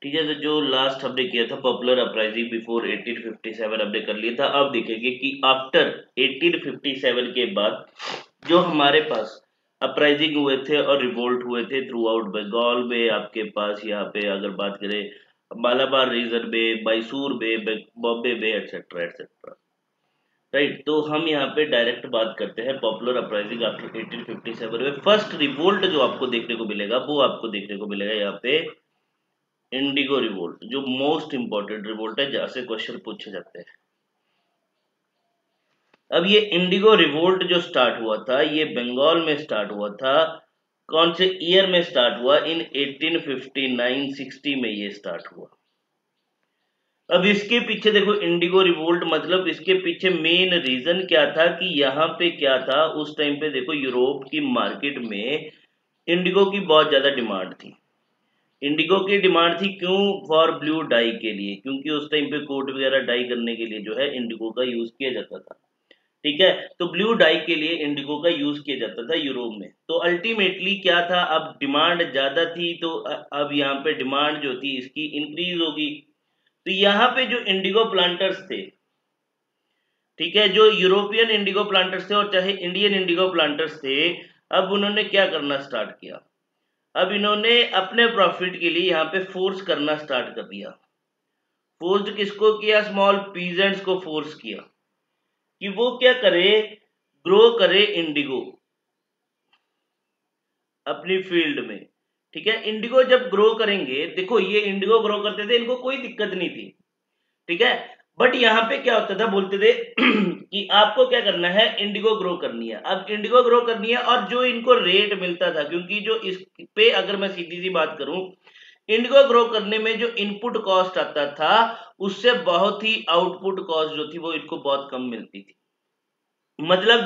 ठीक है, तो जो लास्ट हमने किया था पॉपुलर अपराइजिंग बिफोर 1857 हमने कर लिया था। अब देखेंगे कि आफ्टर 1857 के बाद जो हमारे पास अपराइजिंग हुए थे और रिवोल्ट हुए थे थ्रू आउट बंगाल में, आपके पास यहाँ पे अगर बात करें मालाबार रीजन में, मैसूर में, बॉम्बे में, एक्सेट्रा एक्सेट्रा, राइट। तो हम यहाँ पे डायरेक्ट बात करते हैं पॉपुलर अपराइजिंग आफ्टर 1857 में। फर्स्ट रिवोल्ट जो आपको देखने को मिलेगा वो आपको देखने को मिलेगा यहाँ पे इंडिगो रिवोल्ट, जो मोस्ट इंपॉर्टेंट रिवोल्ट है जहां से क्वेश्चन पूछे जाते हैं। अब ये इंडिगो रिवोल्ट जो स्टार्ट हुआ था ये बंगाल में स्टार्ट हुआ था। कौन से ईयर में स्टार्ट हुआ? इन 1859-60 में ये स्टार्ट हुआ। अब इसके पीछे देखो, इंडिगो रिवोल्ट मतलब इसके पीछे मेन रीजन क्या था कि यहाँ पे क्या था उस टाइम पे, देखो यूरोप की मार्केट में इंडिगो की बहुत ज्यादा डिमांड थी। इंडिगो की डिमांड थी क्यों? फॉर ब्लू डाई के लिए, क्योंकि उस टाइम पे कोट वगैरह डाई करने के लिए जो है इंडिगो का यूज किया जाता था। ठीक है, तो ब्लू डाई के लिए इंडिगो का यूज किया जाता था यूरोप में। तो अल्टीमेटली क्या था, अब डिमांड ज्यादा थी तो अब यहाँ पे डिमांड जो थी इसकी इंक्रीज होगी। तो यहाँ पे जो इंडिगो प्लांटर्स थे, ठीक है, जो यूरोपियन इंडिगो प्लांटर्स थे और चाहे इंडियन इंडिगो प्लांटर्स थे, अब उन्होंने क्या करना स्टार्ट किया, अब इन्होंने अपने प्रॉफिट के लिए यहाँ पे फोर्स करना स्टार्ट कर दिया। फोर्स किसको किया? स्मॉल पीजेंट्स को फोर्स किया कि वो क्या करे, ग्रो करे इंडिगो अपनी फील्ड में। ठीक है, इंडिगो जब ग्रो करेंगे, देखो ये इंडिगो ग्रो करते थे, इनको कोई दिक्कत नहीं थी। ठीक है, बट यहाँ पे क्या होता था, बोलते थे कि आपको क्या करना है, इंडिगो ग्रो करनी है। अब इंडिगो ग्रो करनी है और जो इनको रेट मिलता था, क्योंकि जो इस पे अगर मैं सीधी सी बात करूं, इंडिगो ग्रो करने में जो इनपुट कॉस्ट आता था उससे बहुत ही आउटपुट कॉस्ट जो थी वो इनको बहुत कम मिलती थी। मतलब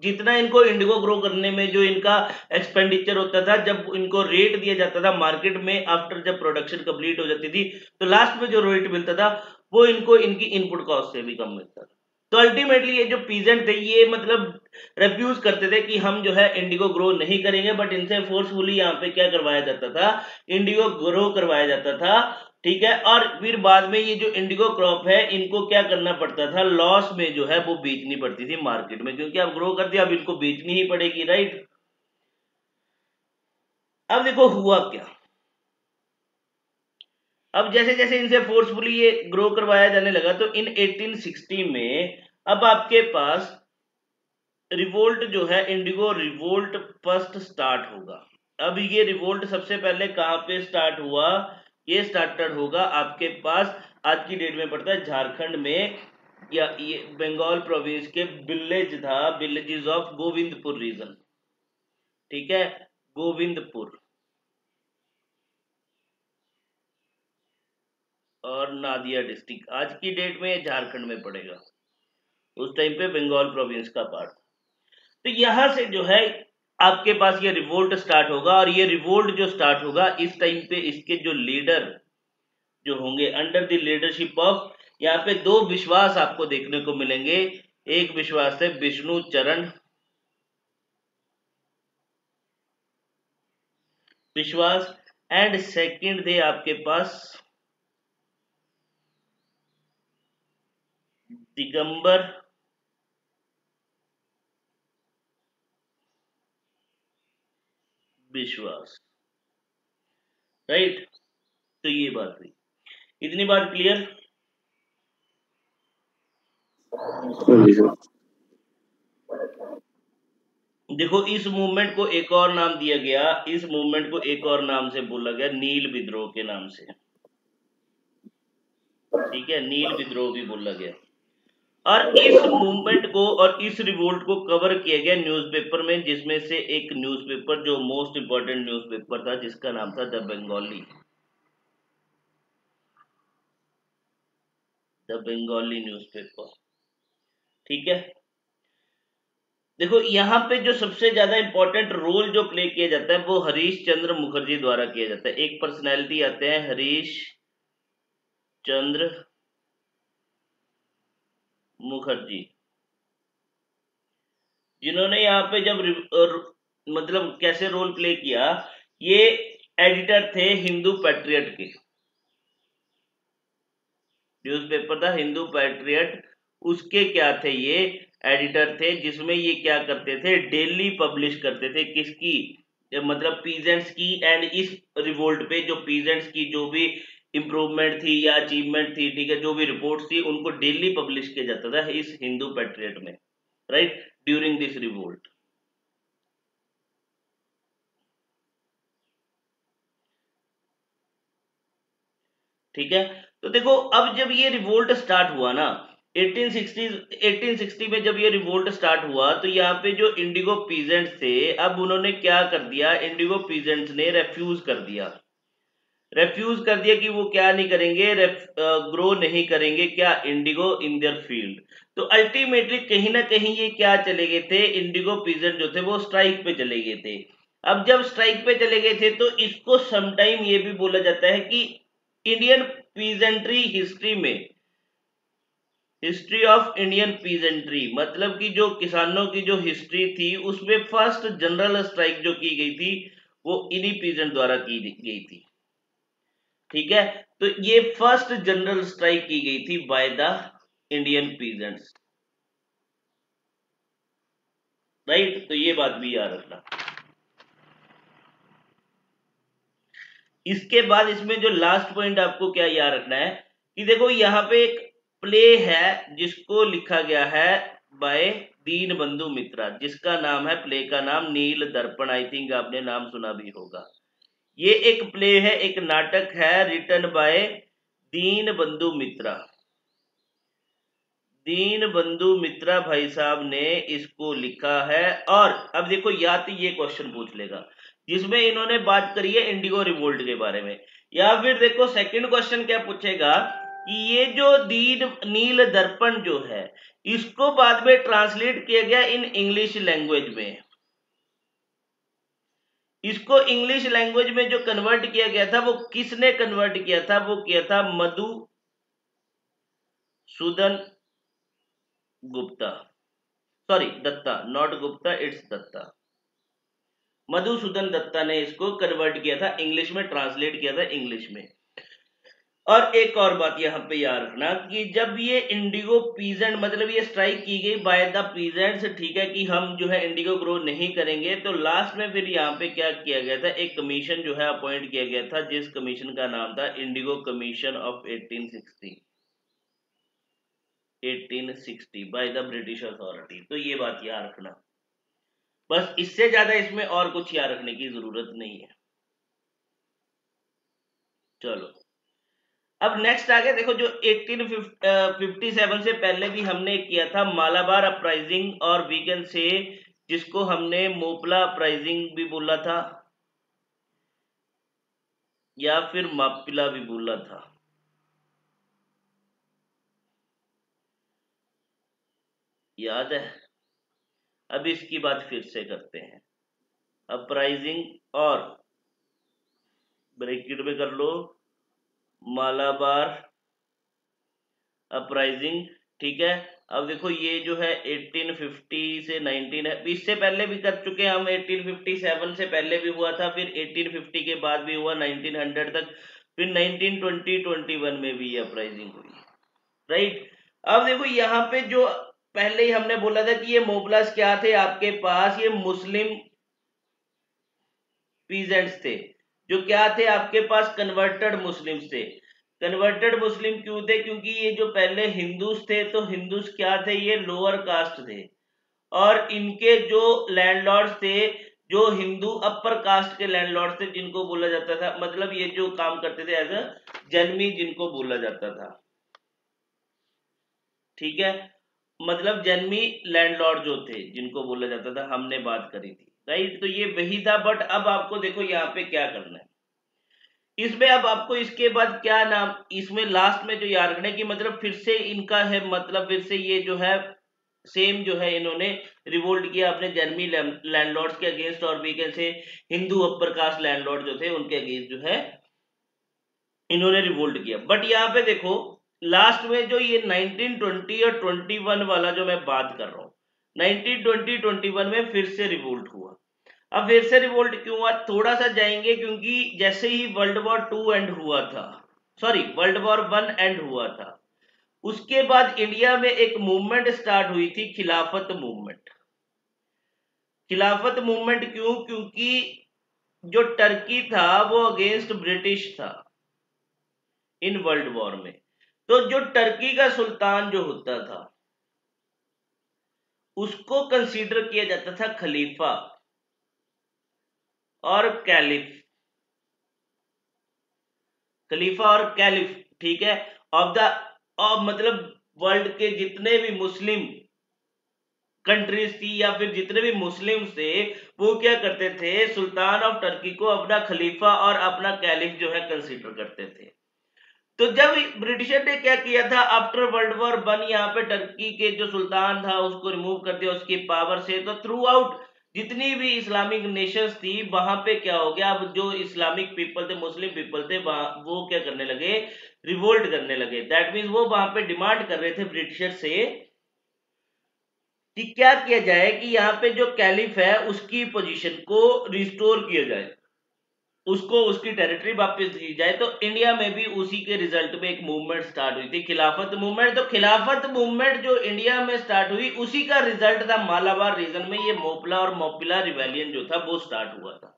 जितना इनको इंडिगो ग्रो करने में जो इनका एक्सपेंडिचर होता था, जब इनको रेट दिया जाता था मार्केट में, आफ्टर जब प्रोडक्शन कंप्लीट हो जाती थी तो लास्ट में जो रेट मिलता था वो इनको इनकी इनपुट कॉस्ट से भी कम मिलता था। तो अल्टीमेटली ये जो पीजेंट थे ये मतलब रिफ्यूज करते थे कि हम जो है इंडिगो ग्रो नहीं करेंगे, बट इनसे फोर्सफुली यहाँ पे क्या करवाया जाता था, इंडिगो ग्रो करवाया जाता था। ठीक है, और फिर बाद में ये जो इंडिगो क्रॉप है इनको क्या करना पड़ता था, लॉस में जो है वो बेचनी पड़ती थी मार्केट में, क्योंकि अब ग्रो कर दिया, अब इनको बेचनी ही पड़ेगी, राइट। अब देखो हुआ क्या, अब जैसे जैसे इनसे फोर्सफुली ये ग्रो करवाया जाने लगा तो इन 1860 में अब आपके पास रिवोल्ट जो है, इंडिगो रिवोल्ट फर्स्ट स्टार्ट होगा। अब ये रिवोल्ट सबसे पहले कहां पे स्टार्ट हुआ? ये स्टार्टेड होगा आपके पास, आज की डेट में पड़ता है झारखंड में, या ये बंगाल प्रोविंस के विलेज था, विलेजेस ऑफ गोविंदपुर रीजन। ठीक है, गोविंदपुर और नादिया डिस्ट्रिक्ट, आज की डेट में झारखंड में पड़ेगा, उस टाइम पे बंगाल प्रोविंस का पार्ट। तो यहां से जो है आपके पास ये रिवोल्ट स्टार्ट होगा, और ये रिवोल्ट जो स्टार्ट होगा इस टाइम पे इसके जो लीडर जो होंगे अंडर द लीडरशिप ऑफ, यहाँ पे दो विश्वास आपको देखने को मिलेंगे। एक विश्वास है विष्णु चरण विश्वास, एंड सेकंड थे आपके पास दिगंबर विश्वास, राइट। तो ये बात हुई, इतनी बात क्लियर। हाँ जी सर। देखो इस मूवमेंट को एक और नाम दिया गया, इस मूवमेंट को एक और नाम से बोला गया, नील विद्रोह के नाम से। ठीक है, नील विद्रोह भी बोला गया। और इस मूवमेंट को और इस रिवोल्ट को कवर किया गया न्यूज़पेपर में, जिसमें से एक न्यूज़पेपर जो मोस्ट इंपॉर्टेंट न्यूज़पेपर था जिसका नाम था the Bengali, the Bengali newspaper. ठीक है, देखो यहाँ पे जो सबसे ज्यादा इंपॉर्टेंट रोल जो प्ले किया जाता है वो हरीश चंद्र मुखर्जी द्वारा किया जाता है। एक पर्सनैलिटी आते हैं हरीश चंद्र मुखर्जी, जिन्होंने यहाँ पे जब मतलब कैसे रोल प्ले किया, ये एडिटर थे हिंदू पैट्रियट के, न्यूज़पेपर था हिंदू पैट्रियट, उसके क्या थे ये एडिटर थे, जिसमें ये क्या करते थे, डेली पब्लिश करते थे किसकी, मतलब पीजेंट्स की, एंड इस रिवोल्ट पे जो पीजेंट्स की जो भी इंप्रूवमेंट थी या अचीवमेंट थी, ठीक है, जो भी रिपोर्ट्स थी उनको डेली पब्लिश किया जाता था इस हिंदू पैट्रियट में, राइट, ड्यूरिंग दिस रिवोल्ट। ठीक है, तो देखो अब जब ये रिवोल्ट स्टार्ट हुआ ना 1860 में, जब ये रिवोल्ट स्टार्ट हुआ तो यहाँ पे जो इंडिगो पीजेंट्स थे, अब उन्होंने क्या कर दिया, इंडिगो पीजेंट्स ने रेफ्यूज कर दिया, कि वो क्या नहीं करेंगे, ग्रो नहीं करेंगे क्या, इंडिगो इन देयर फील्ड। तो अल्टीमेटली कहीं ना कहीं ये क्या चले गए थे, इंडिगो पीजेंट जो थे वो स्ट्राइक पे चले गए थे। अब जब स्ट्राइक पे चले गए थे तो इसको समटाइम ये भी बोला जाता है कि इंडियन पीजेंट्री हिस्ट्री में, हिस्ट्री ऑफ इंडियन पीजेंट्री, मतलब कि जो किसानों की जो हिस्ट्री थी उसमें फर्स्ट जनरल स्ट्राइक जो की गई थी वो इन्हीं पीजेंट द्वारा की गई थी। ठीक है, तो ये फर्स्ट जनरल स्ट्राइक की गई थी by the Indian peasants, right, तो ये बात भी याद रखना। इसके बाद इसमें जो लास्ट पॉइंट आपको क्या याद रखना है कि देखो यहाँ पे एक प्ले है जिसको लिखा गया है बाय दीन बंधु मित्रा, जिसका नाम है, प्ले का नाम नील दर्पण, आई थिंक आपने नाम सुना भी होगा। ये एक प्ले है, एक नाटक है रिटन बाय दीन बंधु मित्रा। दीन बंधु मित्रा भाई साहब ने इसको लिखा है। और अब देखो या तो ये क्वेश्चन पूछ लेगा जिसमें इन्होंने बात करी है इंडिगो रिवोल्ट के बारे में, या फिर देखो सेकंड क्वेश्चन क्या पूछेगा कि ये जो दीन नील दर्पण जो है इसको बाद में ट्रांसलेट किया गया इन इंग्लिश लैंग्वेज में, इसको इंग्लिश लैंग्वेज में जो कन्वर्ट किया गया था वो किसने कन्वर्ट किया था, वो किया था Madhusudan Gupta, sorry Datta, not Gupta, it's Datta, Madhusudan Datta ने इसको कन्वर्ट किया था इंग्लिश में, ट्रांसलेट किया था इंग्लिश में। और एक और बात यहां पे याद रखना कि जब ये इंडिगो पीजेंट, मतलब ये स्ट्राइक की गई बाय द पीजेंट्स, ठीक है, कि हम जो है इंडिगो ग्रो नहीं करेंगे, तो लास्ट में फिर यहाँ पे क्या किया गया था, एक कमीशन जो है अपॉइंट किया गया था, जिस कमीशन का नाम था Indigo commission of 1860 by the British authority. तो ये बात याद रखना, बस इससे ज्यादा इसमें और कुछ याद रखने की जरूरत नहीं है। चलो अब नेक्स्ट आ गया, देखो जो 1857 से पहले भी हमने किया था मालाबार अपराइजिंग, और वी कैन से जिसको हमने मोपला अपराइजिंग भी बोला था या फिर मापिला भी बोला था। याद है? अब इसकी बात फिर से करते हैं, अपराइजिंग और ब्रैकेट में कर लो मालाबार अपराइजिंग, ठीक है। अब देखो ये जो है 1850 से 19 है, इससे पहले भी कर चुके हैं हम, 1857 से पहले भी हुआ था, फिर 1850 के बाद भी हुआ 1900 तक, फिर 1920-21 में भी ये अपराइजिंग हुई, राइट। अब देखो यहाँ पे जो पहले ही हमने बोला था कि ये मोबलास क्या थे आपके पास, ये मुस्लिम पीजेंट्स थे, जो क्या थे आपके पास, कन्वर्टेड मुस्लिम्स थे। कन्वर्टेड मुस्लिम क्यों थे, क्योंकि ये जो पहले हिंदूस थे, तो हिंदूस क्या थे, ये लोअर कास्ट थे, और इनके जो लैंडलॉर्ड्स थे, जो हिंदू अपर कास्ट के लैंडलॉर्ड्स थे, जिनको बोला जाता था, मतलब ये जो काम करते थे एज अ जन्मी, जिनको बोला जाता था, ठीक है, मतलब जन्मी लैंडलॉर्ड जो थे जिनको बोला जाता था, हमने बात करी थी, राइट। तो ये वही था, बट अब आपको देखो यहाँ पे क्या करना है, इसमें अब आपको इसके बाद क्या नाम, इसमें लास्ट में जो याद रखना है कि मतलब फिर से इनका है, मतलब फिर से ये जो है सेम जो है इन्होंने रिवोल्ट किया अपने जर्मी लैंडलॉर्ड्स के अगेंस्ट, और भी कैसे हिंदू अपर कास्ट लैंडलॉर्ड जो थे उनके अगेंस्ट जो है इन्होंने रिवोल्ट किया। बट यहाँ पे देखो लास्ट में जो ये 1920 और 21 वाला जो मैं बात कर रहा हूँ, 1920-21 में फिर से रिवोल्ट हुआ। अब फिर से रिवोल्ट क्यों हुआ, थोड़ा सा जाएंगे, क्योंकि जैसे ही वर्ल्ड वॉर 2 एंड हुआ था, सॉरी वर्ल्ड वॉर 1 एंड हुआ था, उसके बाद इंडिया में एक मूवमेंट स्टार्ट हुई थी, खिलाफत मूवमेंट। खिलाफत मूवमेंट क्यों, क्योंकि जो टर्की था वो अगेंस्ट ब्रिटिश था इन वर्ल्ड वॉर में। तो जो टर्की का सुल्तान जो होता था उसको कंसीडर किया जाता था खलीफा और कैलिफ, खलीफा और कैलिफ, ठीक है, ऑफ द मतलब वर्ल्ड के जितने भी मुस्लिम कंट्रीज थी या फिर जितने भी मुस्लिम्स थे, वो क्या करते थे, सुल्तान ऑफ टर्की को अपना खलीफा और अपना कैलिफ जो है कंसीडर करते थे। तो जब ब्रिटिशर ने क्या किया था, आफ्टर वर्ल्ड वॉर 1 यहाँ पे टर्की के जो सुल्तान था उसको रिमूव कर दिया उसकी पावर से, तो थ्रू आउट जितनी भी इस्लामिक नेशंस थी वहां पे क्या हो गया, अब जो इस्लामिक पीपल थे, मुस्लिम पीपल थे, वो क्या करने लगे, रिवोल्ट करने लगे। दैट मीन्स वो वहां पे डिमांड कर रहे थे ब्रिटिशर से कि क्या किया जाए कि यहाँ पे जो कैलिफ है उसकी पोजीशन को रिस्टोर किया जाए, उसको उसकी टेरिटरी वापस दी जाए। तो इंडिया में भी उसी के रिजल्ट में एक मूवमेंट स्टार्ट हुई थी, खिलाफत मूवमेंट। तो खिलाफत मूवमेंट जो इंडिया में स्टार्ट हुई उसी का रिजल्ट था मालाबार रीजन में ये मोपला और मोपिला रिवेलियन जो था वो स्टार्ट हुआ था,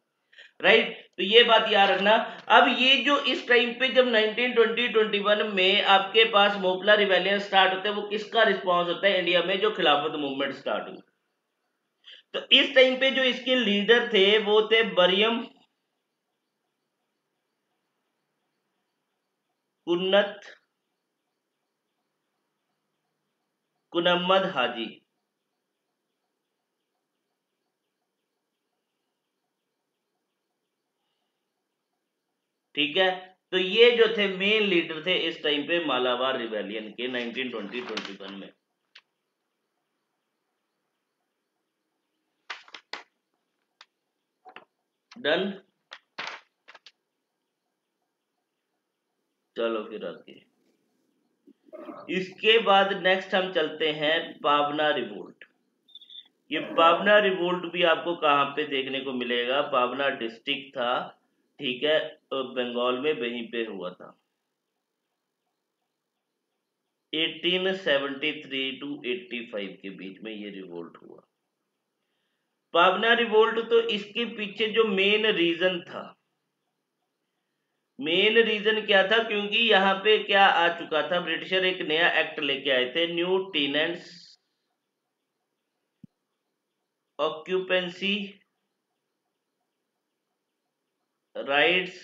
राइट। तो ये बात याद रखना। अब ये जो इस टाइम पे जब 1920-21 में आपके पास मोपला रिवेलियन स्टार्ट होता है, वो किसका रिस्पॉन्स होता है इंडिया में, जो खिलाफत मूवमेंट स्टार्ट हुई। तो इस टाइम पे जो इसके लीडर थे वो थे बरियम कुन्नत कुनम्मद हाजी, ठीक है। तो ये जो थे मेन लीडर थे इस टाइम पे मालाबार रिवेलियन के 1920-21 में। डन, चलो फिर आगे। इसके बाद नेक्स्ट हम चलते हैं पावना रिवोल्ट। ये पावना रिवोल्ट भी आपको कहां पे देखने को मिलेगा, पावना डिस्ट्रिक्ट था, ठीक है, तो बंगाल में वहीं पे हुआ था 1873 टू 85 के बीच में ये रिवोल्ट हुआ। पावना रिवोल्ट, तो इसके पीछे जो मेन रीजन था, मेन रीजन क्या था, क्योंकि यहाँ पे क्या आ चुका था, ब्रिटिशर एक नया एक्ट लेके आए थे, new tenants occupancy rights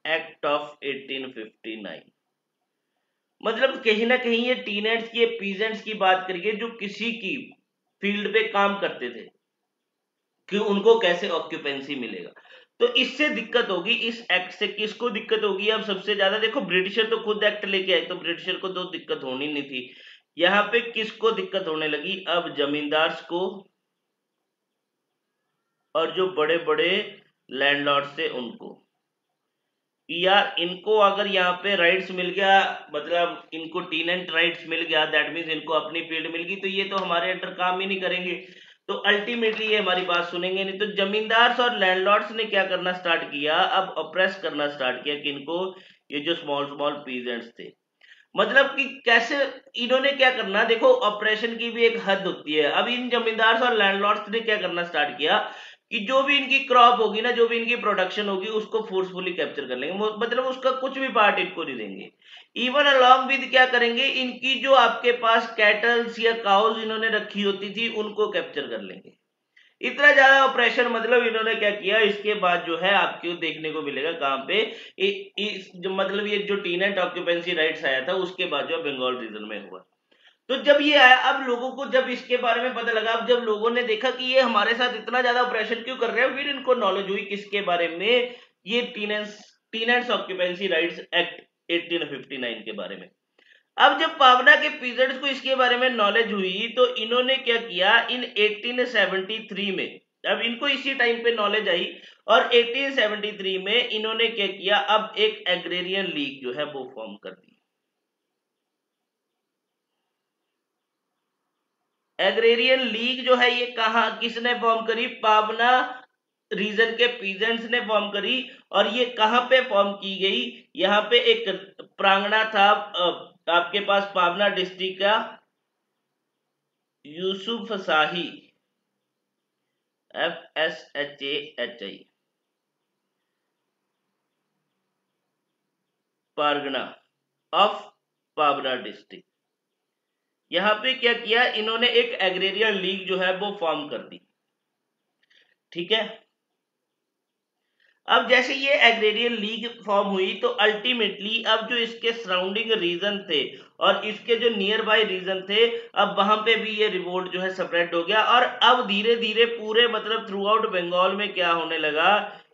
act of 1859। मतलब कहीं ना कहीं ये टीनेंट्स की, पीजेंट्स की बात करिए जो किसी की फील्ड पे काम करते थे कि उनको कैसे ऑक्यूपेंसी मिलेगा। तो इससे दिक्कत होगी, इस एक्ट से किसको दिक्कत होगी, अब सबसे ज्यादा देखो ब्रिटिशर तो खुद एक्ट लेके आए तो ब्रिटिशर को तो दिक्कत होनी नहीं थी, यहाँ पे किसको दिक्कत होने लगी, अब जमींदार्स को और जो बड़े बड़े लैंडलॉर्ड थे उनको, यार इनको अगर यहाँ पे राइट्स मिल गया, मतलब इनको टीनेंट राइट्स मिल गया, दैट मीन्स इनको अपनी फील्ड मिल गई, तो ये तो हमारे अंडर काम ही नहीं करेंगे, तो अल्टीमेटली ये हमारी बात सुनेंगे नहीं। तो जमींदार्स और लैंडलॉर्ड्स ने क्या करना स्टार्ट किया, अब अप्रेस करना स्टार्ट किया कि इनको, ये जो स्मॉल स्मॉल पीजेंट्स थे, मतलब कि कैसे इन्होंने क्या करना, देखो ऑपरेशन की भी एक हद होती है। अब इन जमींदार्स और लैंडलॉर्ड्स ने क्या करना स्टार्ट किया कि जो भी इनकी क्रॉप होगी ना, जो भी इनकी प्रोडक्शन होगी उसको फोर्सफुली कैप्चर कर लेंगे, मतलब उसका कुछ भी पार्ट इनको नहीं देंगे। इवन अलॉन्ग विद क्या करेंगे, इनकी जो आपके पास कैटल्स या काउज इन्होंने रखी होती थी उनको कैप्चर कर लेंगे। इतना ज्यादा ऑपरेशन मतलब इन्होंने क्या किया, इसके बाद जो है आपको देखने को मिलेगा कहां पे, जो मतलब ये जो टीनेंट ऑक्यूपेंसी राइट्स आया था उसके बाद जो बंगाल रीजन में हुआ। तो जब ये आया, अब लोगों को जब इसके बारे में पता लगा, अब जब लोगों ने देखा कि ये हमारे साथ इतना ज्यादा ऑपरेशन क्यों कर रहे हैं, फिर इनको नॉलेज हुई किसके बारे में, ये टीनेंट्स ऑक्यूपेंसी राइट्स एक्ट 1859 के बारे में। अब जब पावना के पीजेंट्स को इसके बारे में नॉलेज हुई तो इन्होंने क्या किया, इन 1873 में, अब इनको इसी टाइम पे नॉलेज आई और 1873 में इन्होंने क्या किया, अब एक एग्रेरियन लीग जो है वो फॉर्म कर दी। एग्रेरियन लीग जो है ये कहा किसने फॉर्म करी? पावना रीजन के पीजेंट्स ने फॉर्म करी। और ये कहां पे फॉर्म की गई? यहाँ पे एक प्रांगणा था आपके पास पावना डिस्ट्रिक्ट का, यूसुफ शाही, FSHAHI, पारगना ऑफ पावना डिस्ट्रिक्ट। यहाँ पे क्या किया इन्होंने? एक एग्रेरियन लीग जो है वो फॉर्म कर दी। ठीक है, अब जैसे ये एग्रेरियन लीग फॉर्म हुई तो अल्टीमेटली अब जो इसके सराउंडिंग रीजन थे और इसके जो नियर बाय रीजन थे, अब वहां पे भी ये रिवोल्ट जो है स्प्रेड हो गया। और अब धीरे धीरे पूरे मतलब थ्रू आउट बंगाल में क्या होने लगा?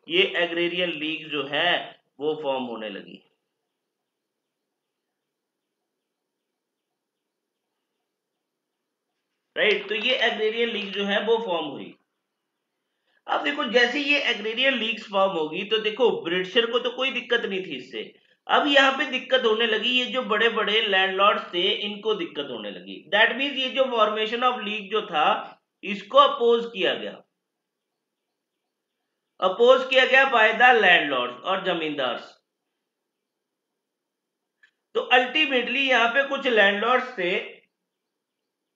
ये एग्रेरियन लीग जो है वो फॉर्म होने लगी। राइट, तो ये एग्रेरियन लीग जो है वो फॉर्म हुई। अब देखो जैसे ये एग्रेरियन लीग्स फॉर्म होगी तो देखो ब्रिटिशर को तो कोई दिक्कत नहीं थी इससे। अब यहाँ पे दिक्कत होने लगी, ये जो बड़े बड़े लैंडलॉर्ड्स थे इनको दिक्कत होने लगी। दैट मीन्स ये जो फॉर्मेशन ऑफ लीग जो था इसको अपोज किया गया। अपोज किया गया बाय द लैंडलॉर्ड्स और जमींदार्स। तो अल्टीमेटली यहाँ पे कुछ लैंडलॉर्ड्स थे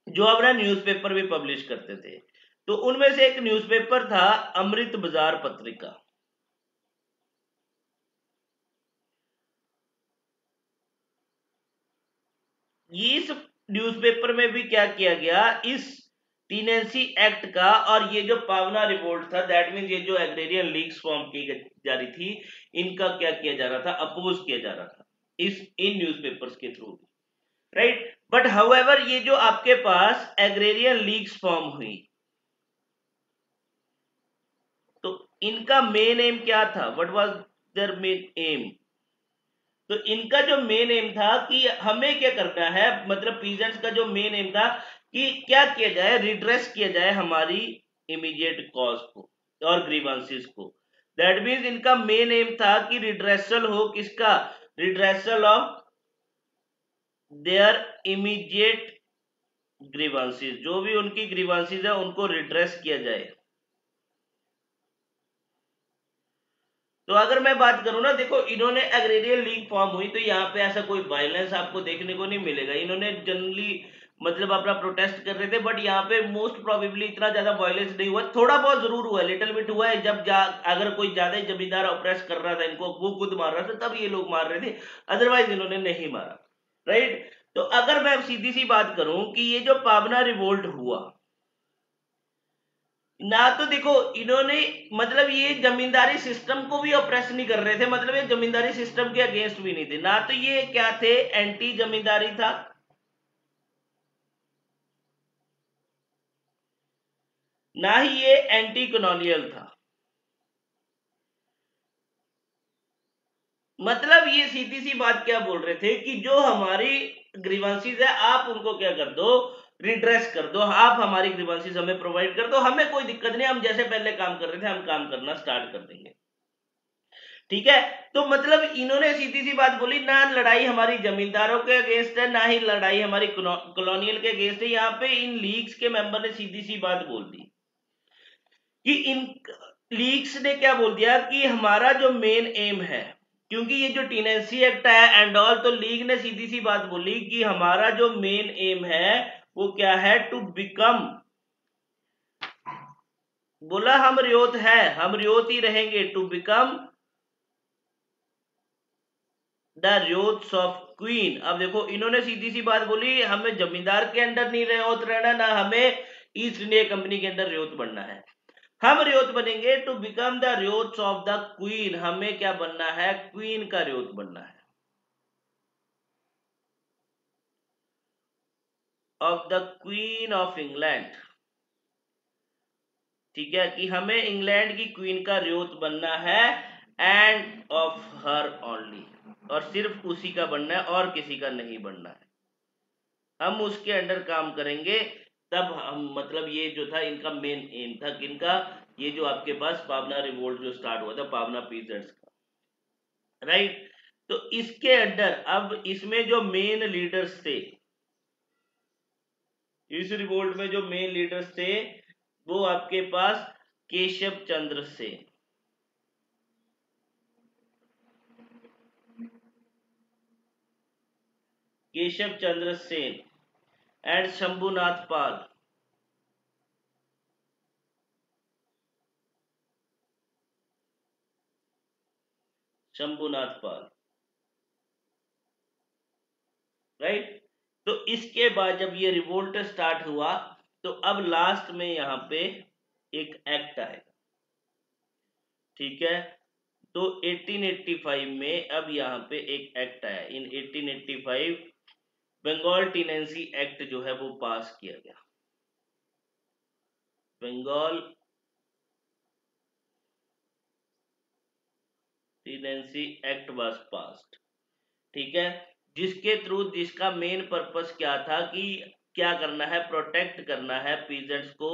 जो अपना न्यूज़पेपर भी पब्लिश करते थे। तो उनमें से एक न्यूज़पेपर था अमृत बाजार पत्रिका। इस न्यूज़पेपर में भी क्या किया गया? इस टीनेंसी एक्ट का और ये जो पावना रिवोल्ट था, दैट मीन ये जो एग्रेरियन लीग्स फॉर्म की जा रही थी, इनका क्या किया जा रहा था? अपोज किया जा रहा था इस इन न्यूज़पेपर्स के थ्रू, राइट। बट हाउएवर ये जो आपके पास एग्रेरियन लीग्स फॉर्म हुई तो इनका मेन एम क्या था? What was their main aim? तो इनका जो मेन एम था कि हमें क्या करना है, मतलब पीजेंट्स का जो मेन एम था कि क्या किया जाए? रिड्रेस किया जाए हमारी इमीडिएट कॉज को और ग्रीवेंसेस को। दैट मीन्स इनका मेन एम था कि रिड्रेसल हो, किसका? Redressal of their immediate grievances. जो भी उनकी ग्रीवेंसेस है उनको रिड्रेस किया जाए। तो अगर मैं बात करूं ना, देखो इन्होंने एग्रेरियन लीग फॉर्म हुई तो यहाँ पे ऐसा कोई वायलेंस आपको देखने को नहीं मिलेगा। इन्होंने जनरली मतलब अपना प्रोटेस्ट कर रहे थे, बट यहाँ पे मोस्ट प्रोबेबली इतना ज्यादा वायलेंस नहीं हुआ। थोड़ा बहुत जरूर हुआ, लिटिल बिट हुआ है। जब अगर कोई ज्यादा ही जमींदार ऑप्रेस कर रहा था इनको, वो खुद मार रहा था, तब ये लोग मार रहे थे, अदरवाइज इन्होंने नहीं मारा। राइट, तो अगर मैं सीधी सी बात करूं कि ये जो पावना रिवोल्ट हुआ ना, तो देखो इन्होंने मतलब ये जमींदारी सिस्टम को भी ऑप्रेस नहीं कर रहे थे, मतलब ये जमींदारी सिस्टम के अगेंस्ट भी नहीं थे ना, तो ये क्या थे? एंटी जमींदारी था, ना ही ये एंटी कॉलोनियल था। मतलब ये सीधी सी बात क्या बोल रहे थे कि जो हमारी ग्रीवेंसेस है आप उनको क्या कर दो? रिड्रेस कर दो। आप हमारी ग्रीवेंसेस हमें प्रोवाइड कर दो, हमें कोई दिक्कत नहीं, हम जैसे पहले काम कर रहे थे हम काम करना स्टार्ट कर देंगे। ठीक है, तो मतलब इन्होंने सीधी सी बात बोली, ना लड़ाई हमारी जमींदारों के अगेंस्ट है, ना ही लड़ाई हमारी कॉलोनियल के अगेंस्ट है। यहाँ पे इन लीग्स के मेंबर ने सीधी सी बात बोल दी कि इन लीग्स ने क्या बोल दिया कि हमारा जो मेन एम है, क्योंकि ये जो टीनेंसी एक्ट है एंड ऑल, तो लीग ने सीधी सी बात बोली कि हमारा जो मेन एम है वो क्या है? टू बिकम, बोला हम रियोत है, हम रियोत ही रहेंगे, to become the ryots of queen. अब देखो इन्होंने सीधी सी बात बोली, हमें जमींदार के अंडर नहीं रियोत रहना, ना हमें ईस्ट इंडिया कंपनी के अंदर रियोत बनना है। हम रियोत बनेंगे to become the ryots of the queen. हमें क्या बनना है? क्वीन का रियोत बनना है, of the queen of England. ठीक है, कि हमें इंग्लैंड की क्वीन का रियोत बनना है, एंड ऑफ हर ओनली, और सिर्फ उसी का बनना है और किसी का नहीं बनना है। हम उसके अंडर काम करेंगे। तब हम मतलब ये जो था इनका मेन एम था किनका? ये जो आपके पास पावना रिवोल्ट जो स्टार्ट हुआ था पावना पीजेंट्स का, राइट। तो इसके अंडर अब इसमें जो मेन लीडर्स थे, इस रिवोल्ट में जो मेन लीडर्स थे वो आपके पास केशव चंद्र सेन, केशव चंद्र सेन एंड शंभुनाथ पाल। शंभुनाथ पाल, राइट। तो इसके बाद जब ये रिवोल्ट स्टार्ट हुआ तो अब लास्ट में यहाँ पे एक एक्ट आएगा, ठीक है। तो 1885 में अब यहाँ पे एक एक्ट आया। इन 1885 बंगाल टीनेंसी एक्ट जो है वो पास किया गया। Bengal tenancy act was passed, ठीक है। जिसके थ्रू, जिसका मेन पर्पस क्या था कि क्या करना है, प्रोटेक्ट करना है पीजेंट्स को,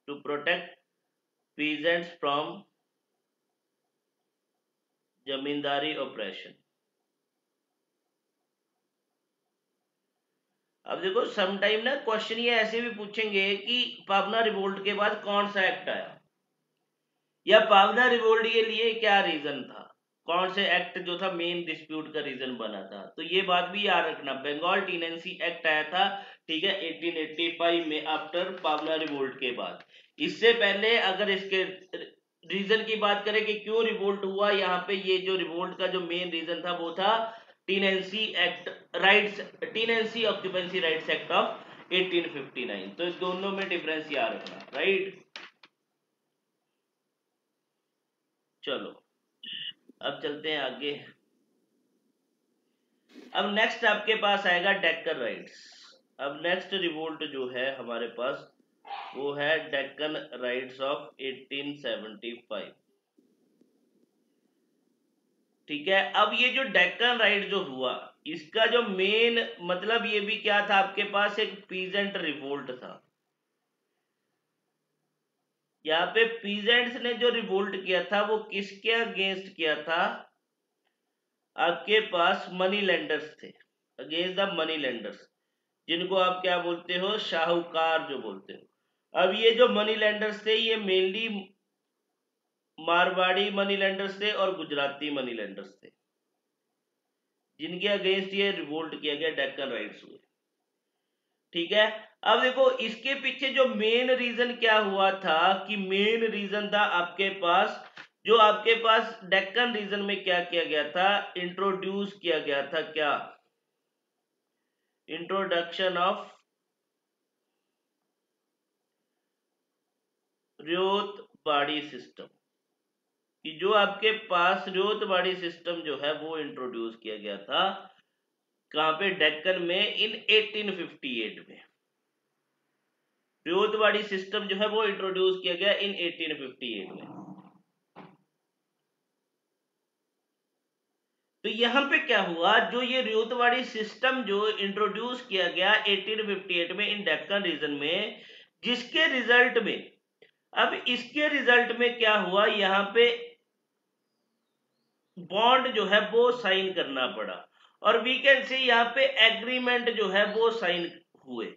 to protect peasants from zamindari operation. अब देखो समटाइम ना क्वेश्चन ये ऐसे भी पूछेंगे कि पावना रिवोल्ट के बाद कौन सा एक्ट आया, या पावना रिवोल्ट के लिए क्या रीजन था, कौन से एक्ट जो था मेन डिस्प्यूट का रीजन बना था। तो ये बात भी याद रखना, बंगाल टीनेंसी एक्ट आया था, ठीक है, 1885 में आफ्टर पावना रिवोल्ट के बाद। इससे पहले अगर इसके रीजन की बात करें कि क्यों रिवोल्ट हुआ, यहाँ पे ये जो रिवोल्ट का जो मेन रीजन था वो था tenancy act rights, tenancy occupancy rights act of 1859। तो इस दोनों में डिफरेंस याद रखना, राइट। चलो अब चलते हैं आगे। अब नेक्स्ट आपके पास आएगा डेक्कन राइट्स। अब नेक्स्ट रिवोल्ट जो है हमारे पास वो है डेक्कन राइट्स ऑफ 1875, ठीक है। अब ये जो डेक्कन राइट जो हुआ, इसका जो मेन मतलब ये भी क्या था, आपके पास एक पीजेंट रिवोल्ट था। यहाँ पे पीजेंट्स ने जो रिवोल्ट किया था वो किसके अगेंस्ट किया था, आपके पास मनी लेंडर्स थे, अगेंस्ट द मनी लेंडर्स, जिनको आप क्या बोलते हो, शाहूकार जो बोलते हो। अब ये जो मनी लेंडर्स थे ये मेनली मारवाड़ी मनी लेंडर्स थे और गुजराती मनी लेंडर्स थे, जिनके अगेंस्ट ये रिवोल्ट किया गया, डेक्कन राइट्स हुए, ठीक है। अब देखो इसके पीछे जो मेन रीजन क्या हुआ था, कि मेन रीजन था आपके पास, जो आपके पास डेक्कन रीजन में क्या किया गया था, इंट्रोड्यूस किया गया था, क्या, इंट्रोडक्शन ऑफ रियोतबाड़ी सिस्टम, कि जो आपके पास रियोतबाड़ी सिस्टम जो है वो इंट्रोड्यूस किया गया था, कहां पे, डेक्कन में, इन 1858 में। रियोतबाड़ी सिस्टम जो है वो इंट्रोड्यूस किया गया इन 1858 में। तो यहां पे क्या हुआ, जो ये रियोतवाड़ी सिस्टम जो इंट्रोड्यूस किया गया 1858 में इन डेक्कन रीजन में, जिसके रिजल्ट में, अब इसके रिजल्ट में क्या हुआ, यहां पे बॉन्ड जो है वो साइन करना पड़ा, और वी कैन सी यहाँ पे एग्रीमेंट जो है वो साइन हुए।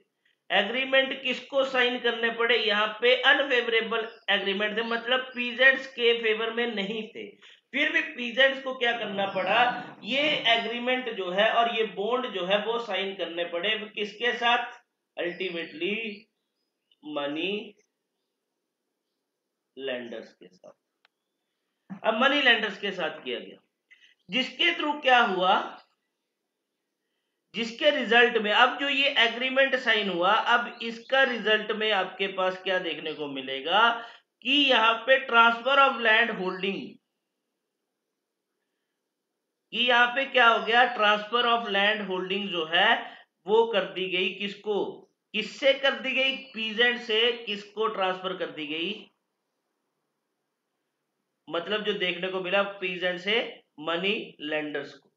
एग्रीमेंट किसको साइन करने पड़े, यहाँ पे अनफेवरेबल एग्रीमेंट थे, मतलब पीजेंट्स के फेवर में नहीं थे, फिर भी पीजेंट्स को क्या करना पड़ा, ये एग्रीमेंट जो है और ये बॉन्ड जो है वो साइन करने पड़े, किसके साथ, अल्टीमेटली मनी लेंडर्स के साथ। अब मनी लेंडर्स के साथ किया गया, जिसके थ्रू क्या हुआ, जिसके रिजल्ट में अब जो ये एग्रीमेंट साइन हुआ, अब इसका रिजल्ट में आपके पास क्या देखने को मिलेगा, कि यहां पे ट्रांसफर ऑफ लैंड होल्डिंग, कि यहां पे क्या हो गया, ट्रांसफर ऑफ लैंड होल्डिंग जो है वो कर दी गई, किसको, किससे कर दी गई, पीजेंट से किसको ट्रांसफर कर दी गई, मतलब जो देखने को मिला पीजेंट से मनी लेंडर्स को।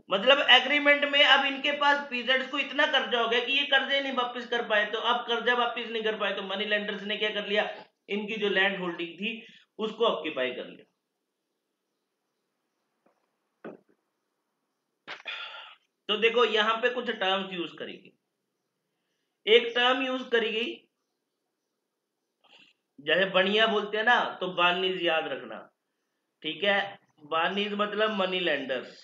मतलब एग्रीमेंट में अब इनके पास पीजेंट्स को इतना कर्जा हो गया कि ये कर्जे नहीं वापस कर पाए, तो अब कर्जा वापस नहीं कर पाए तो मनी लेंडर्स ने क्या कर लिया, इनकी जो लैंड होल्डिंग थी उसको ऑक्यूपाई कर लिया। तो देखो यहां पे कुछ टर्म्स यूज करेंगे, एक टर्म यूज करी गई, जैसे बढ़िया बोलते हैं ना, तो बानीज याद रखना, ठीक है। बानीज मतलब मनी लेंडर्स,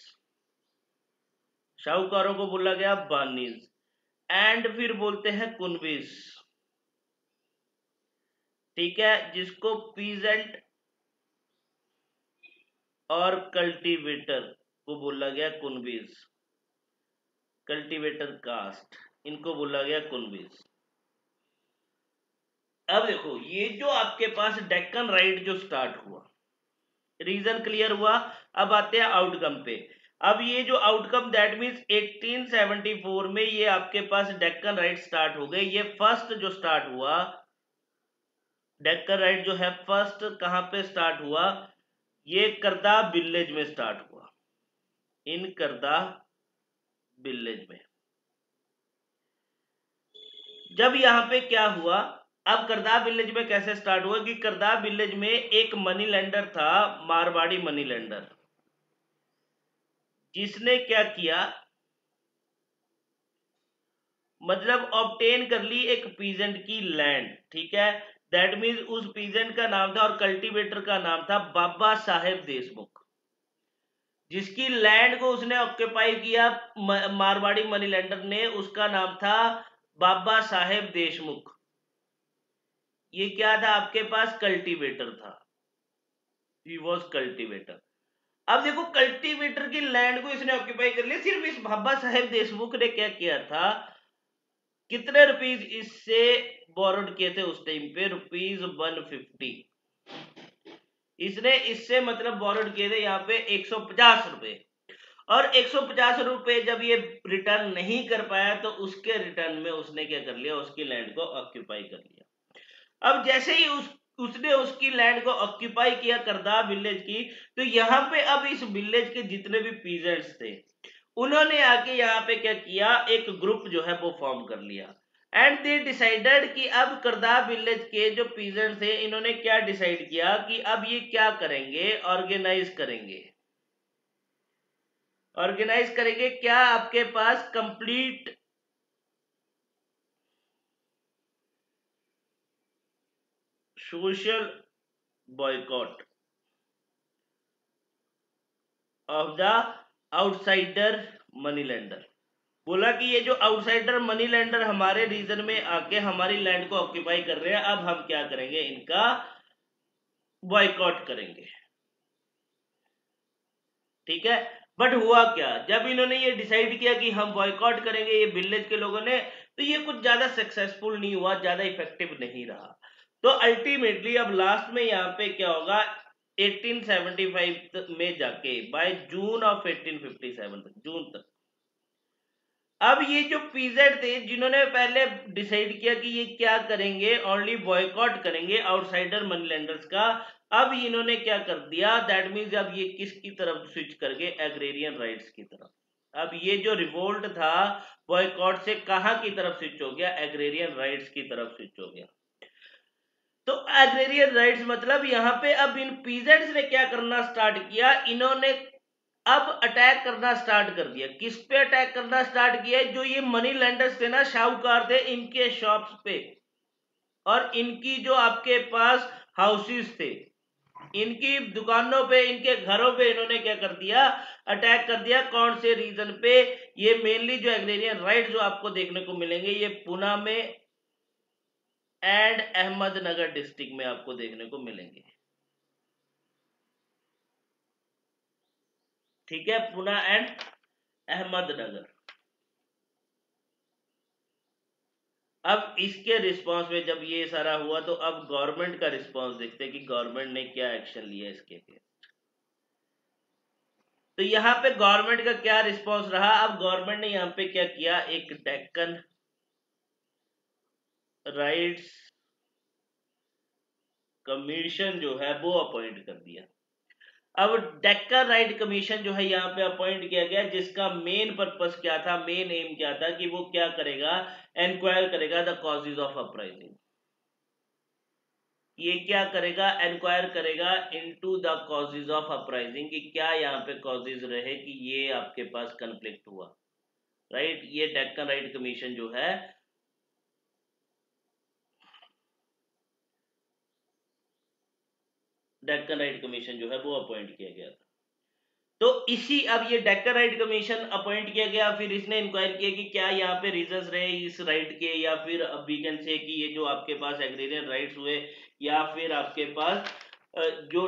शाहूकारों को बोला गया बानीज। एंड फिर बोलते हैं कुनबीस, ठीक है, जिसको पीजेंट और कल्टीवेटर को बोला गया कुनबीस, कल्टीवेटर कास्ट, इनको बोला गया कुनबीस। अब देखो ये जो आपके पास डेक्कन राइट जो स्टार्ट हुआ, रीजन क्लियर हुआ। अब आते हैं आउटकम पे। अब ये जो आउटकम दैट मींस 1874 में ये आपके पास डेक्कन राइट स्टार्ट हो गए। ये फर्स्ट जो स्टार्ट हुआ डेक्कन राइट जो है फर्स्ट कहां पे स्टार्ट हुआ, ये करदा विलेज में स्टार्ट हुआ, इन करदा विलेज में। जब यहाँ पे क्या हुआ, अब करदाब विलेज में कैसे स्टार्ट हुआ कि करदाब विलेज में एक मनी लेंडर था, मारवाड़ी मनी लेंडर, जिसने क्या किया, मतलब ऑब्टेन कर ली एक पीजेंट की लैंड, ठीक है। दैट मीन्स उस पीजेंट का नाम था और कल्टीवेटर का नाम था बाबा साहेब देशमुख, जिसकी लैंड को उसने ऑक्यूपाई किया मारवाड़ी मनी लेंडर ने, उसका नाम था बाबा साहेब देशमुख। ये क्या था आपके पास, कल्टीवेटर था, ही वॉज कल्टीवेटर। अब देखो कल्टीवेटर की लैंड को इसने ऑक्यूपाई कर लिया, सिर्फ इस बाबा साहेब देशमुख ने क्या किया था, कितने रुपीज इससे बोरोड किए थे उस टाइम पे, ₹150। इसने इससे मतलब बोरोड किए थे यहाँ पे 150 रुपए, और 150 रुपए जब ये रिटर्न नहीं कर पाया तो उसके रिटर्न में उसने क्या कर लिया, उसकी लैंड को ऑक्यूपाई कर लिया। अब जैसे ही उसने उसकी लैंड को ऑक्यूपाई किया करदा विलेज की, तो यहाँ पे अब इस विलेज के जितने भी पीजेंट्स थे उन्होंने आके यहाँ पे क्या किया, एक ग्रुप जो है वो फॉर्म कर लिया। एंड दे डिसाइडेड कि अब करदाब विलेज के जो पीजेंट्स थे इन्होंने क्या डिसाइड किया कि अब ये क्या करेंगे, ऑर्गेनाइज करेंगे। ऑर्गेनाइज करेंगे क्या, आपके पास complete social boycott of the outsider money lender. बोला कि ये जो आउटसाइडर मनी लेंडर हमारे रीजन में आके हमारी लैंड को ऑक्यूपाई कर रहे हैं, अब हम क्या करेंगे, इनका बॉयकॉट करेंगे, ठीक है। बट हुआ क्या, जब इन्होंने ये डिसाइड किया कि हम बॉयकॉट करेंगे ये विलेज के लोगों ने, तो ये कुछ ज्यादा सक्सेसफुल नहीं हुआ, ज्यादा इफेक्टिव नहीं रहा। तो अल्टीमेटली अब लास्ट में यहाँ पे क्या होगा, 1875 में जाके बाय जून ऑफ 1857 तक, जून तक, अब ये जो पीजेड थे जिन्होंने पहले डिसाइड किया कि ये क्या करेंगे, ओनली बॉयकॉट करेंगे आउटसाइडर मनी लेंडर्स का, अब इन्होंने क्या कर दिया, दैट मीन्स अब ये किसकी तरफ स्विच कर गए, एग्रेरियन राइट्स की तरफ। अब ये जो रिवोल्ट था बॉयकॉट से कहां की तरफ स्विच हो गया, एग्रेरियन राइट्स की तरफ स्विच हो गया। तो एग्रेरियन राइट्स मतलब यहाँ पे अब इन पीजेंट्स ने क्या करना स्टार्ट किया, इन्होंने अब अटैक करना स्टार्ट कर दिया। किस पे अटैक करना स्टार्ट किया, जो ये मनी लेंडर्स थे ना, शाहूकार थे, इनके शॉप्स पे और इनकी जो आपके पास हाउसेस थे, इनकी दुकानों पे, इनके घरों पे इन्होंने क्या कर दिया, अटैक कर दिया। कौन से रीजन पे, ये मेनली जो एग्रेरियन राइट जो आपको देखने को मिलेंगे ये पुणे में एंड अहमदनगर डिस्ट्रिक्ट में आपको देखने को मिलेंगे, ठीक है, पुणे एंड अहमदनगर। अब इसके रिस्पांस में जब ये सारा हुआ तो अब गवर्नमेंट का रिस्पांस देखते हैं कि गवर्नमेंट ने क्या एक्शन लिया इसके लिए। तो यहाँ पे गवर्नमेंट का क्या रिस्पांस रहा, अब गवर्नमेंट ने यहाँ पे क्या किया, एक डेक्कन राइट्स कमीशन जो है वो अपॉइंट कर दिया। अब डेक्कन राइट कमीशन जो है यहाँ पे अपॉइंट किया गया, जिसका मेन पर्पस क्या था, मेन एम क्या था कि वो क्या करेगा, इंक्वायर करेगा द कॉजेज ऑफ अपराइजिंग। ये क्या करेगा, इंक्वायर करेगा into the causes of uprising, कि क्या यहाँ पे कॉजेज रहे कि ये आपके पास कन्फ्लिक्ट हुआ, राइट। ये डेक्कन राइट कमीशन जो है डेक्कन राइट कमीशन जो है वो अपॉइंट किया गया था। तो इसी अब ये डेक्कन राइट कमीशन अपॉइंट किया गया, फिर इसने इंक्वायर किया कि क्या यहाँ पे रीजंस रहे इस राइट के, या फिर अब वी कैन से कि ये जो आपके पास एग्रीरियन राइट्स हुए, या फिर आपके पास जो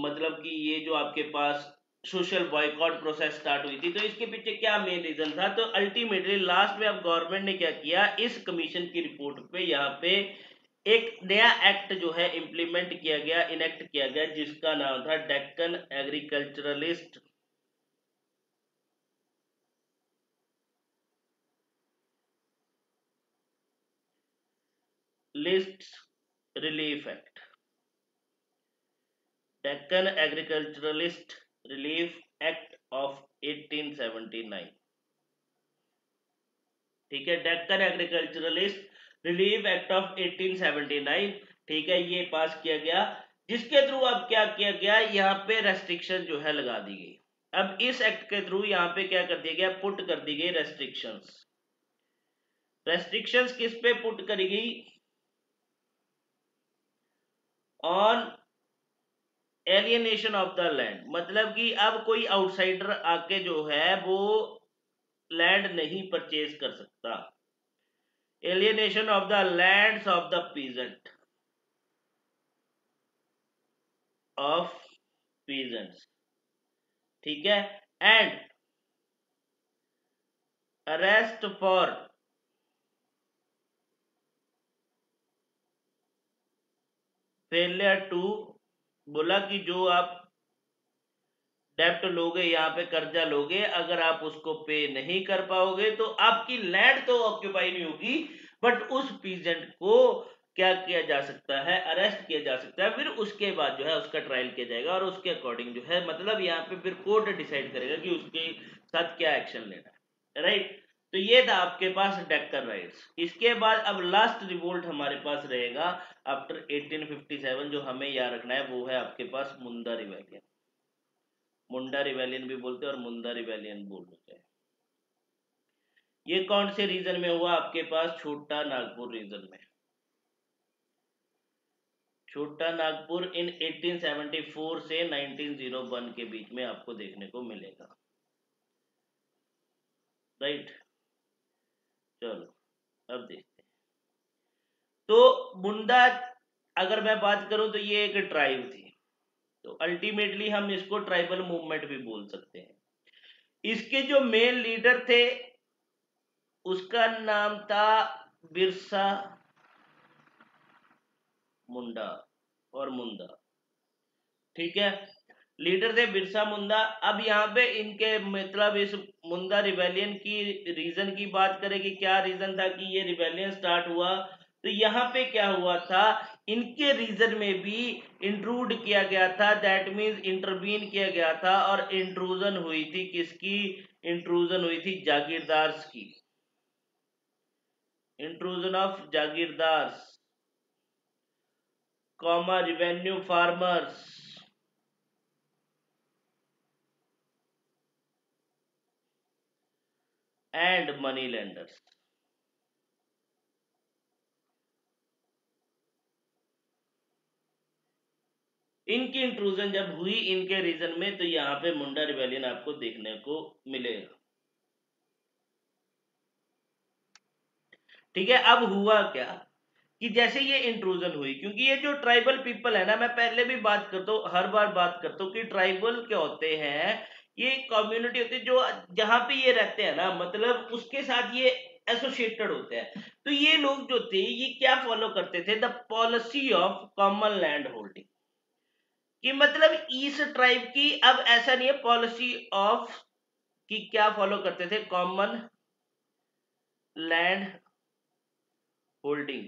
मतलब कि ये जो आपके पास सोशल बॉयकॉट प्रोसेस स्टार्ट हुई थी, तो इसके पीछे क्या मेन रीजन था। तो अल्टीमेटली लास्ट में अब गवर्नमेंट ने क्या किया, इस कमीशन की रिपोर्ट पे यहाँ पे एक नया एक्ट जो है इंप्लीमेंट किया गया, इनेक्ट किया गया, जिसका नाम था Deccan agriculturalist lists relief act, Deccan agriculturalist relief act of 1879। ठीक है, Deccan agriculturalist relief act of 1879, ठीक है, ये पास किया गया, जिसके थ्रू अब क्या किया गया, यहाँ पे रेस्ट्रिक्शन जो है लगा दी गई। अब इस एक्ट के थ्रू यहाँ पे क्या कर दिया गया, पुट कर दी गई रेस्ट्रिक्शंस। रेस्ट्रिक्शंस किस पे पुट करी गई, on alienation of the land, मतलब कि अब कोई आउटसाइडर आके जो है वो लैंड नहीं परचेज कर सकता। Alienation of the lands of the peasant, of peasants, ठीक है, and arrest for failure to, बोला कि जो आप डेप्ट लोगे, यहाँ पे कर्जा लोगे, अगर आप उसको पे नहीं कर पाओगे तो आपकी लैंड तो ऑक्यूपाई नहीं होगी, बट उस पीजेंट को क्या किया जा सकता है, अरेस्ट किया जा सकता है, फिर उसके बाद जो है उसका ट्रायल किया जाएगा, और उसके अकॉर्डिंग जो है मतलब यहाँ पे फिर कोर्ट डिसाइड करेगा कि उसके साथ क्या एक्शन लेना है, राइट। तो ये था आपके पास डेक्कन राइट्स। इसके बाद अब लास्ट रिवोल्ट हमारे पास रहेगा आफ्टर 1857, जो हमें याद रखना है, वो है आपके पास मुंडा रिवेलियन। मुंडा रिवेलियन भी बोलते हैं और मुंडा रिवेलियन बोलते हैं। ये कौन से रीजन में हुआ, आपके पास छोटा नागपुर रीजन में, छोटा नागपुर इन 1874 से 1901 के बीच में आपको देखने को मिलेगा, राइट। चलो अब देखते हैं। तो मुंडा, अगर मैं बात करूं तो ये एक ट्राइब थी, तो अल्टीमेटली हम इसको ट्राइबल मूवमेंट भी बोल सकते हैं। इसके जो मेन लीडर थे उसका नाम था बिरसा मुंडा और मुंडा, ठीक है, लीडर थे बिरसा मुंडा। अब यहाँ पे इनके मतलब इस मुंडा रिवेलियन की रीजन की बात करें कि क्या रीजन था कि ये रिवेलियन स्टार्ट हुआ, तो यहाँ पे क्या हुआ था, इनके रीजन में भी इंट्रूड किया गया था, दैट मीन्स इंटरवीन किया गया था, और इंट्रूजन हुई थी किसकी, इंट्रूजन हुई थी जागीरदार्स की, intrusion of jagirdars, comma revenue farmers and money lenders. इनकी इंट्रूजन जब हुई इनके रीजन में, तो यहाँ पे मुंडा रिवेलियन आपको देखने को मिलेगा, ठीक है। अब हुआ क्या कि जैसे ये इंट्रूजन हुई, क्योंकि ये जो ट्राइबल पीपल है ना, मैं पहले भी बात करता हूँ, हर बार बात करता हूँ कि ट्राइबल क्या होते हैं, ये कम्युनिटी होती है जो जहां पे ये रहते हैं ना, मतलब उसके साथ ये एसोसिएटेड होते हैं। तो ये लोग जो थे ये क्या फॉलो करते थे, the policy of common land holding, कि मतलब इस ट्राइब की अब ऐसा नहीं है पॉलिसी ऑफ कि क्या फॉलो करते थे, कॉमन लैंड होल्डिंग,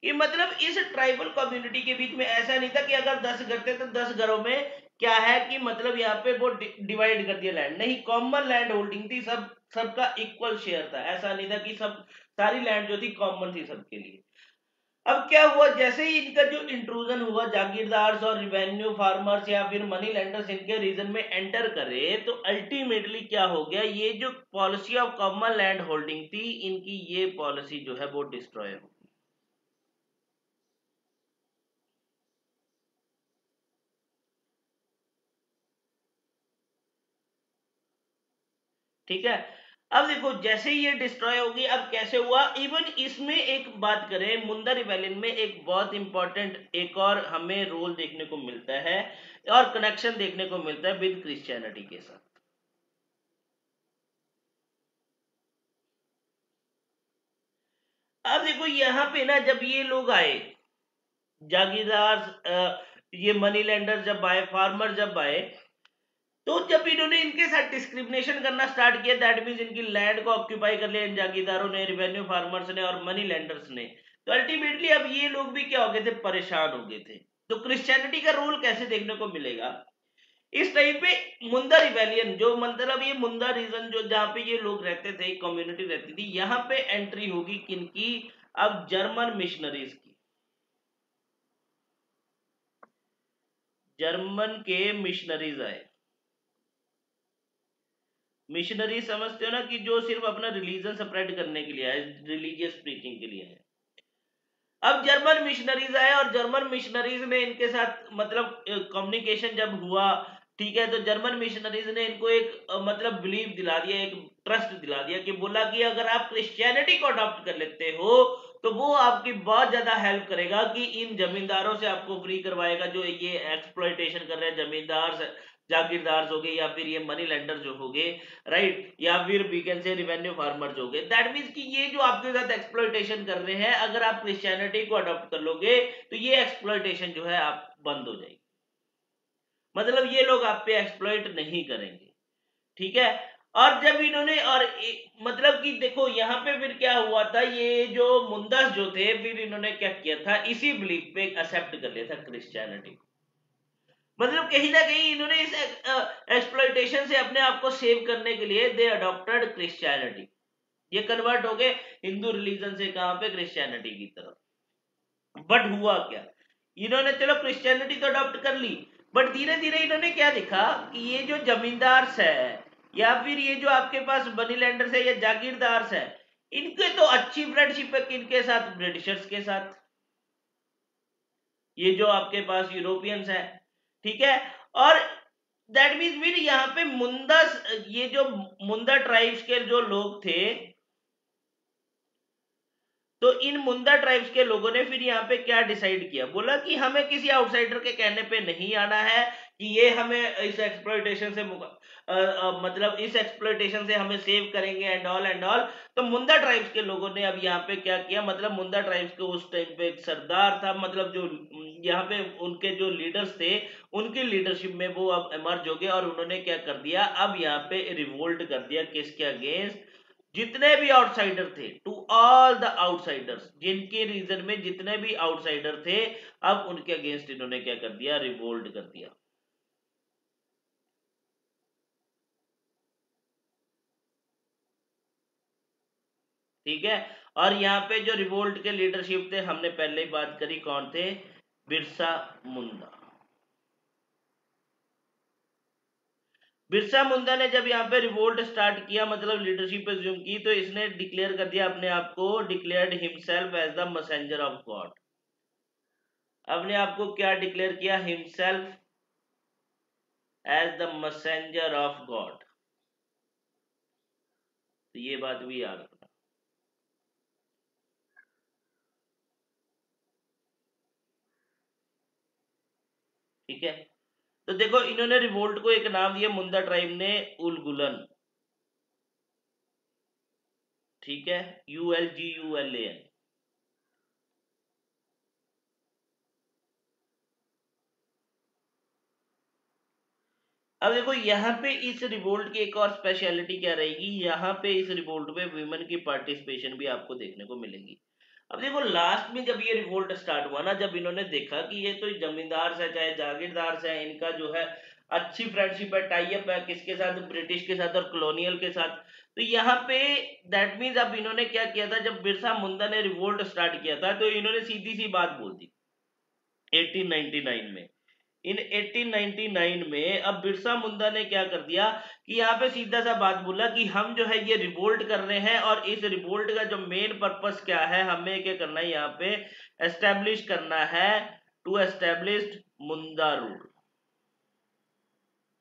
कि मतलब इस ट्राइबल कम्युनिटी के बीच में ऐसा नहीं था कि अगर 10 घर थे तो 10 घरों में क्या है कि मतलब यहाँ पे वो डिवाइड कर दिया लैंड, नहीं, कॉमन लैंड होल्डिंग थी, सब सबका इक्वल शेयर था, ऐसा नहीं था कि सब सारी लैंड जो थी कॉमन थी सबके लिए। अब क्या हुआ, जैसे ही इनका जो इंट्रूजन हुआ, जागीरदार्स और रिवेन्यू फार्मर्स या फिर मनी लेंडर्स इनके रीजन में एंटर करे, तो अल्टीमेटली क्या हो गया, ये जो policy of common land holding थी इनकी, ये पॉलिसी जो है वो डिस्ट्रॉय हो। ठीक है। अब देखो जैसे ये डिस्ट्रॉय होगी, अब कैसे हुआ, इवन इसमें एक बात करें, मुंदा रिबेलियन में एक बहुत इंपॉर्टेंट एक और हमें रोल देखने को मिलता है और कनेक्शन देखने को मिलता है विद क्रिश्चियनिटी के साथ। अब देखो यहाँ पे ना जब ये लोग आए जागीरदार, ये मनी लैंडर जब आए, फार्मर जब आए, तो जब इन्होंने इनके साथ डिस्क्रिमिनेशन करना स्टार्ट किया, दैट मींस इनकी लैंड को ऑक्यूपाई कर लिया इन जागीरदारों ने, रेवेन्यू फार्मर्स ने और मनी लैंडर्स ने, तो अल्टीमेटली अब ये लोग भी क्या हो गए थे, परेशान हो गए थे। तो क्रिश्चियनिटी का रोल कैसे देखने को मिलेगा इस टाइम पे, मुंदा रिवेलियन जो मतलब ये मुंदा रीजन जो जहां पे ये लोग रहते थे, कम्युनिटी रहती थी, यहां पे एंट्री होगी किनकी, अब जर्मन मिशनरीज की। जर्मन के मिशनरीज आए। मिशनरी समझते हो ना, कि जो सिर्फ अपना रिलीजन स्प्रेड करने के लिए आए, रिलीजियस प्रीचिंग के लिए है। अब जर्मन मिशनरीज आए और जर्मन मिशनरीज ने इनके साथ मतलब कम्युनिकेशन जब हुआ, ठीक है, तो जर्मन मिशनरीज ने इनको एक मतलब बिलीव दिला दिया, एक ट्रस्ट दिला दिया, कि बोला कि अगर आप क्रिश्चियनिटी को अडॉप्ट कर लेते हो तो वो आपकी बहुत ज्यादा हेल्प करेगा, कि इन जमींदारों से आपको फ्री करवाएगा, जो ये एक्सप्लॉइटेशन कर रहे हैं जमींदार जागीरदार हो गए, या फिर ये मनी लेंडर जो हो गए, राइट, या फिर we can say revenue farmer जो हो गए। दैट मीन्स कि ये जो आपके साथ एक्सप्लॉइटेशन कर रहे हैं, अगर आप क्रिश्चियनिटी को अडॉप्ट कर लोगे तो ये एक्सप्लॉइटेशन जो है आप बंद हो जाएगी, मतलब ये लोग आप पे एक्सप्लॉइट नहीं करेंगे, ठीक है। और जब इन्होंने मतलब कि देखो यहाँ पे फिर क्या हुआ था, ये जो मुंदस जो थे, फिर इन्होंने क्या किया था, इसी बिलीफ पे एक्सेप्ट कर लिया था क्रिश्चियनिटी। मतलब कहीं ना कहीं इन्होंने इस एक्सप्लॉइटेशन से अपने आप को सेव करने के लिए दे अडॉप्टेड क्रिश्चियनिटी, ये कन्वर्ट हो गए हिंदू रिलीजन से कहां पे, क्रिश्चियनिटी की तरफ। बट हुआ क्या, इन्होंने चलो क्रिश्चियनिटी तो अडॉप्ट कर ली, बट धीरे धीरे इन्होंने क्या देखा कि ये जो जमींदार है, या फिर ये जो आपके पास मनी लैंडर्स है या जागीरदार है, इनके तो अच्छी फ्रेंडशिप है किनके साथ, ब्रिटिशर्स के साथ, ये जो आपके पास यूरोपियंस है, ठीक है। और दैट मीन्स फिर यहाँ पे मुंदा, ये जो मुंदा ट्राइब्स के जो लोग थे, तो इन मुंदा ट्राइब्स के लोगों ने फिर यहाँ पे क्या डिसाइड किया, बोला कि हमें किसी आउटसाइडर के कहने पे नहीं आना है, कि ये हमें इस एक्सप्लॉइटेशन से मतलब इस एक्सप्लॉइटेशन से हमें सेव करेंगे एंड ऑल। तो मुंदा ट्राइब्स के लोगों ने अब यहाँ पे क्या किया, मतलब मुंदा ट्राइब्स को उस टाइम पे एक सरदार था, मतलब जो यहाँ पे उनके जो लीडर्स थे, उनकी लीडरशिप में वो अब इमर्ज हो गए, और उन्होंने क्या कर दिया, अब यहाँ पे रिवोल्ट कर दिया किसके अगेंस्ट, जितने भी आउटसाइडर थे, टू ऑल द आउटसाइडर्स, जिनके रीजन में जितने भी आउटसाइडर थे, अब उनके अगेंस्ट इन्होंने क्या कर दिया, रिवोल्ट कर दिया। ठीक है। और यहाँ पे जो रिवोल्ट के लीडरशिप थे, हमने पहले ही बात करी, कौन थे, बिरसा मुंडा। बिरसा मुंडा ने जब यहाँ पे रिवोल्ट स्टार्ट किया, मतलब लीडरशिप एज्यूम की, तो इसने डिक्लेयर कर दिया अपने आप को, declared himself as the messenger of God. अपने आप को क्या डिक्लेयर किया, himself as the messenger of God. तो ये बात भी याद रखना, ठीक है। तो देखो इन्होंने रिवोल्ट को एक नाम दिया, मुंदा ट्राइब ने उलगुलन, ठीक है, ULGULAN। अब देखो यहाँ पे इस रिवोल्ट की एक और स्पेशलिटी क्या रहेगी, यहाँ पे इस रिवोल्ट में वुमेन की पार्टिसिपेशन भी आपको देखने को मिलेगी। अब देखो लास्ट में जब ये रिवोल्ट स्टार्ट हुआ ना, जब इन्होंने देखा कि ये तो जमींदार से चाहे जागीरदार से, इनका जो है अच्छी फ्रेंडशिप है, टाई अप है, किसके साथ, ब्रिटिश के साथ और कॉलोनियल के साथ, तो यहाँ पे दैट मीन्स अब इन्होंने क्या किया था, जब बिरसा मुंडा ने रिवोल्ट स्टार्ट किया था, तो इन्होंने सीधी सी बात बोल दी 1899 में। इन 1899 में अब बिरसा मुंडा ने क्या कर दिया, कि यहाँ पे सीधा सा बात बोला कि हम जो है ये रिवोल्ट कर रहे हैं, और इस रिवोल्ट का जो मेन पर्पस क्या है, हमें क्या करना है, यहाँ पे एस्टेब्लिश करना है, to establish Munda rule.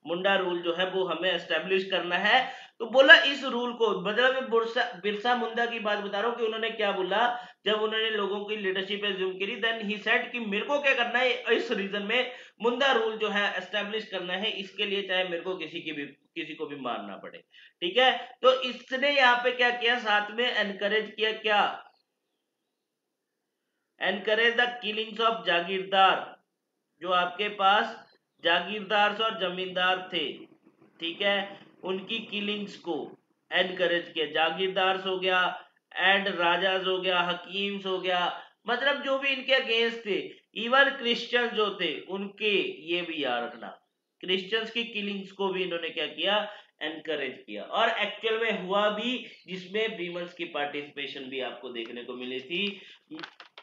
Munda rule जो है वो हमें एस्टेब्लिश करना है। तो बोला इस रूल को, मतलब बिरसा मुंडा की बात बता रहा हूँ कि उन्होंने क्या बोला जब उन्होंने लोगों की लीडरशिप एज्यूम करी, देन ही सेड कि मेरे को क्या करना है इस रीजन में, मुंडा रूल जो है एस्टेब्लिश करना है, इसके लिए चाहे मेरे को किसी को भी मारना पड़े। ठीक है, तो इसने यहाँ पे क्या किया, साथ में एनकरेज किया, क्या एनकरेज द किलिंग्स ऑफ जागीरदार, जो आपके पास जागीरदार और जमींदार थे, ठीक है, उनकी किलिंग्स को एनकरेज किया। जागीरदार हो गया एंड राजाज हो गया, हकीम्स हो गया, मतलब जो भी इनके अगेंस्ट थे, इवन क्रिश्चियन जो थे उनके, ये भी याद रखना, क्रिश्चियंस की किलिंग्स को भी इन्होंने क्या किया, एनकरेज किया। और एक्चुअल में हुआ भी, जिसमें वीमेंस की पार्टिसिपेशन भी आपको देखने को मिली थी।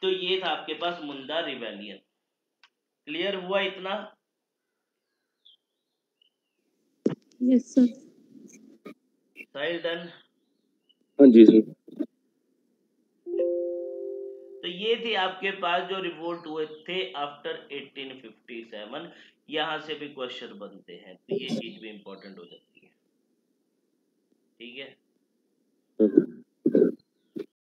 तो ये था आपके पास मुंडा रिवेलियन। क्लियर हुआ इतना? Yes sir. साहिल डन? हाँ जी सर। तो ये थे आपके पास जो रिवोल्ट हुए थे आफ्टर 1857। यहां से भी क्वेश्चन बनते हैं, तो ये चीज भी इंपॉर्टेंट हो जाती है। ठीक है,